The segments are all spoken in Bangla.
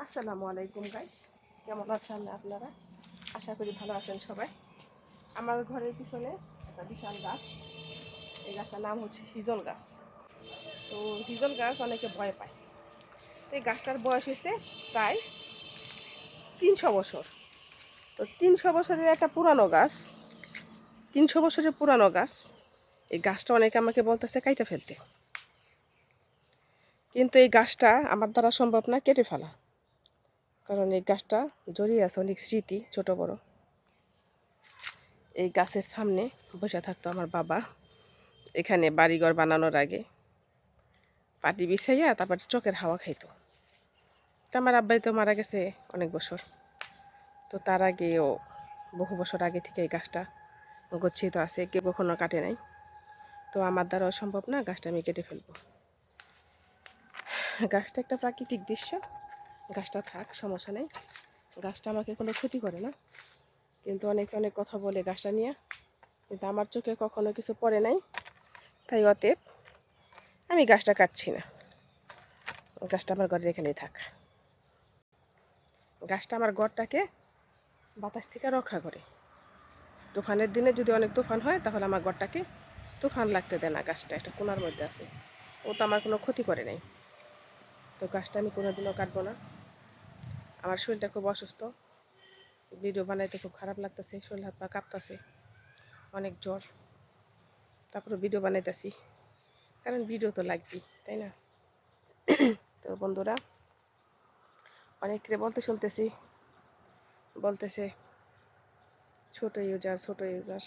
আসসালামু আলাইকুম গাইস, কেমন আছেন আপনারা? আশা করি ভালো আছেন সবাই। আমার ঘরের পিছনে একটা বিশাল গাছ, এই গাছটার নাম হচ্ছে হিজল গাছ। তো হিজল গাছ অনেকে ভয় পায়। তো এই গাছটার বয়স হয়েছে প্রায় 300 বছর। তো 300 বছরের একটা পুরানো গাছ, 300 বছরের পুরানো গাছ। এই গাছটা অনেকে আমাকে বলতেছে কাইটা ফেলতে, কিন্তু এই গাছটা আমার দ্বারা সম্ভব না কেটে ফেলা, কারণ এই গাছটা জড়িয়ে আছে অনেক স্মৃতি, ছোট বড়। এই গাছের সামনে বসে থাকতো আমার বাবা, এখানে বাড়িঘর বানানোর আগে পাটি বিছাইয়া তারপর চোখের হাওয়া খাইতো। তো আমার আব্বাই তো মারা গেছে অনেক বছর, তো তার আগেও বহু বছর আগে থেকে এই গাছটা গচ্ছিত আছে, কেউ কখনো কাটে নাই। তো আমার দ্বারাও সম্ভব না গাছটা আমি কেটে ফেলবো। গাছটা একটা প্রাকৃতিক দৃশ্য, গাছটা থাক, সমস্যা নেই। গাছটা আমাকে কোনো ক্ষতি করে না, কিন্তু অনেকে অনেক কথা বলে গাছটা নিয়ে, কিন্তু আমার চোখে কখনো কিছু পড়ে নাই। তাই অতএব আমি গাছটা কাটছি না, গাছটা আমার ঘরের এখানেই থাক। গাছটা আমার ঘরটাকে বাতাস থেকে রক্ষা করে। তুফানের দিনে যদি অনেক তুফান হয় তাহলে আমার ঘরটাকে তুফান লাগতে দেয় না। গাছটা একটা কোণার মধ্যে আছে, ও তো আমার কোনো ক্ষতি করে নাই। তো গাছটা আমি কোনোদিনও কাটবো না। আমার শরীরটা খুব অসুস্থ, ভিডিও বানাইতে খুব খারাপ লাগতেছে, শরীর হাত পা কাঁপতেছে, অনেক জ্বর, তারপরে ভিডিও বানাইতেছি, কারণ ভিডিও তো লাগবেই, তাই না? তো বন্ধুরা, অনেকে শুনতেছি বলতেছে ছোট ইউজার ছোট ইউজার।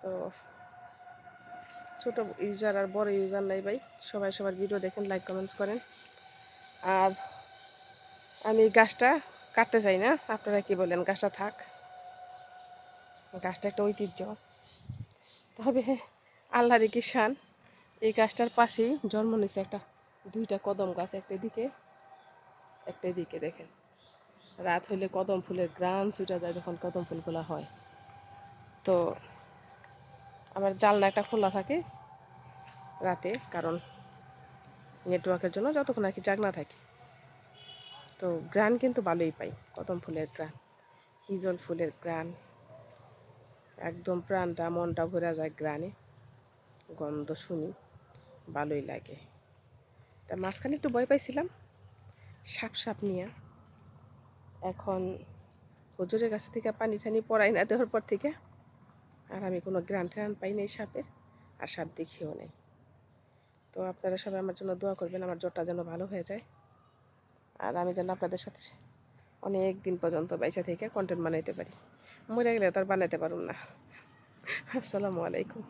তো ছোট ইউজার আর বড় ইউজার নাই ভাই, সবাই সবার ভিডিও দেখেন, লাইক কমেন্টস করেন। আর আমি গাছটা কাটতে চাই না, আপনারা কি বলেন? গাছটা থাক, গাছটা একটা ঐতিহ্য। তবে আল্লাহর কি শান, এই গাছটার পাশেই জন্ম নিয়েছে একটা দুইটা কদম গাছ, একটা দিকে দেখেন। রাত হইলে কদম ফুলের গ্রান ছুটা যায় যখন কদম ফুলগুলো হয়। তো আমার জানলা একটা খোলা থাকে রাতে, কারণ নেটওয়ার্কের জন্য, যতক্ষণ আর কি জাগনা থাকি। তো গ্রান কিন্তু ভালোই পাই, কদম ফুলের গ্রান, হিজল ফুলের গ্রান, একদম প্রাণটা মনটা ভরে যায় গ্রানে, গন্ধ শুনি ভালোই লাগে। তা মাঝখানে একটু ভয় পাইছিলাম সাপ সাপ নিয়ে, এখন হুজুরের কাছে থেকে পানি টানি পড়াই না দেওয়ার পর থেকে আর আমি কোনো গ্রান ট্রান পাই নাই সাপের, আর সাপ দেখিও নেই। তো আপনারা সবাই আমার জন্য দোয়া করবেন, আমার জ্বরটা যেন ভালো হয়ে যায়, আর আমি যেন আপনাদের সাথে অনেক দিন পর্যন্ত বাইসা থেকে কন্টেন্ট বানাইতে পারি। মরে গেলে তো আর বানাইতে পারুন না। আসসালামু আলাইকুম।